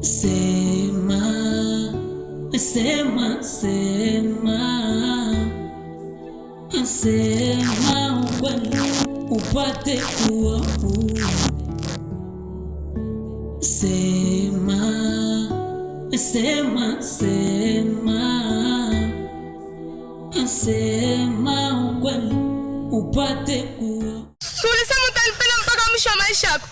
Sema, sema, sema, sema ukweli upate kuwa huru. Sema, sema, sema, sema ukweli upate kuwa. Ulisema utanipenda mpaka mwisho wa maisha yako.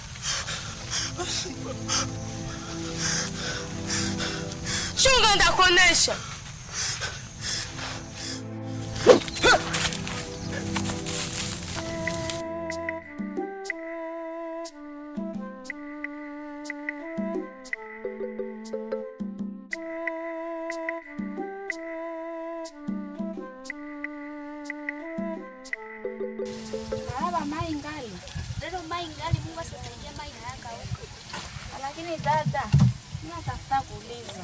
Chunga ndakuonesha. Mungu asaidia mai haraka huko. Lakini dada, natafuta kuuliza.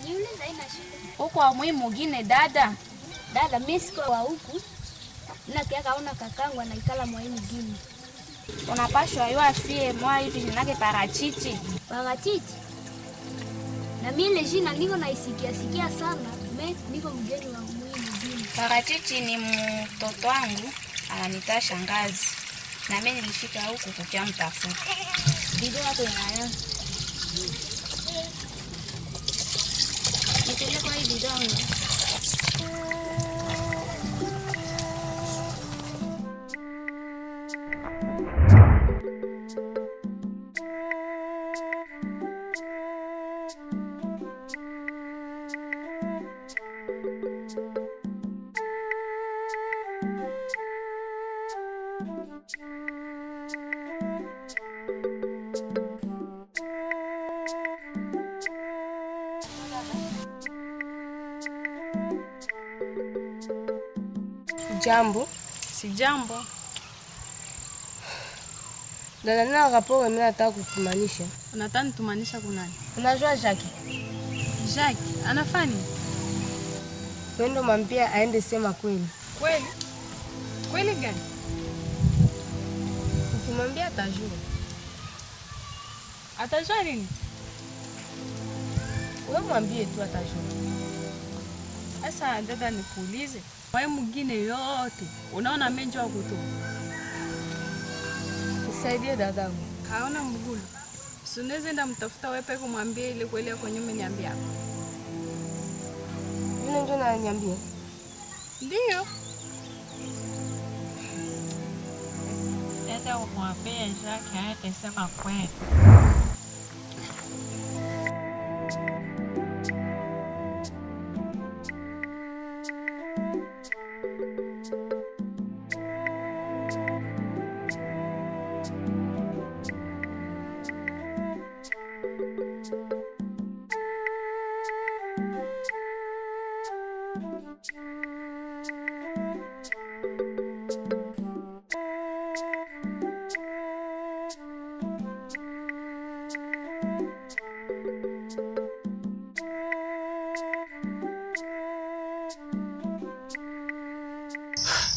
Niuliza ina shida. Huko wa muhimu mwingine dada. Dada mimi siko wa huku. Na kiaka una kakangu anaikala mwa mwingine. Unapashwa yua fie mwa hivi jinake parachichi. Parachichi? Na mimi ile jina niko naisikia sana. Mimi niko mgeni wa muhimu mwingine. Parachichi ni mtoto wangu ananiita shangazi. Na mimi nilifika huko kukia mtafuta. Bido hapo inayo. Nitele kwa hii bido wangu. Jambo. Si jambo. Dada nina raporo mimi nataka kukumanisha. Unataka nitumanisha kunani? Unajua Jackie? Jackie, anafanya? Wendo mampia aende sema kweli. Kweli? Kweli gani? Ukimwambia atajua. Atajua nini? Wewe mwambie tu atajua. Sasa dada nikuulize. Wewe mwingine yote unaona menjo wa kutoka. Nisaidie dadangu. Haona mgulu. Suneze nda mtafuta wewe peke kumwambia ile kweli yako nyume niambia. Yule ndio ananiambia. Ndio. Nenda umwambie Jackie aende sema kweli.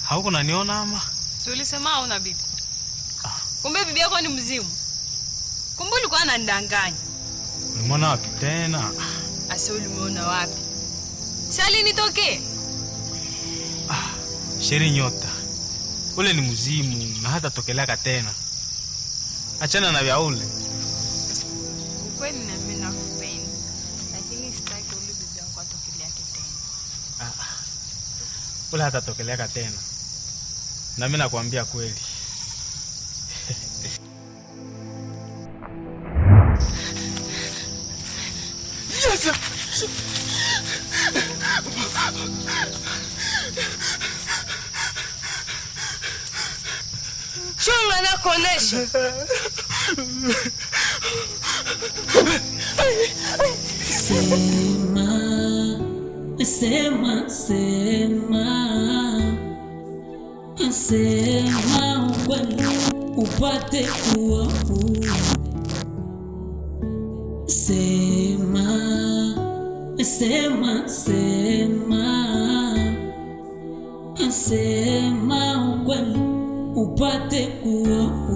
Hauko unaniona ama? Si ulisema hauna bibi. Kumbe bibi yako ni mzimu. Kumbe ulikuwa unanidanganya. Ulimuona wapi tena? Asa ulimuona wapi? Sali nitoke. Sheri nyota. Ule ni mzimu na hata tokeleka tena. Achana na vya ule. Ukweli na mimi nakupenda. Lakini sitaki ule bibi yako atokelea tena. Ule hata tokeleka tena. Na mimi nakwambia kweli. Yes. Chunga na kuonesha. Sema, sema, sema, sema ukweli upate kuwa huru. Sema, sema, sema, sema ukweli upate kuwa huru.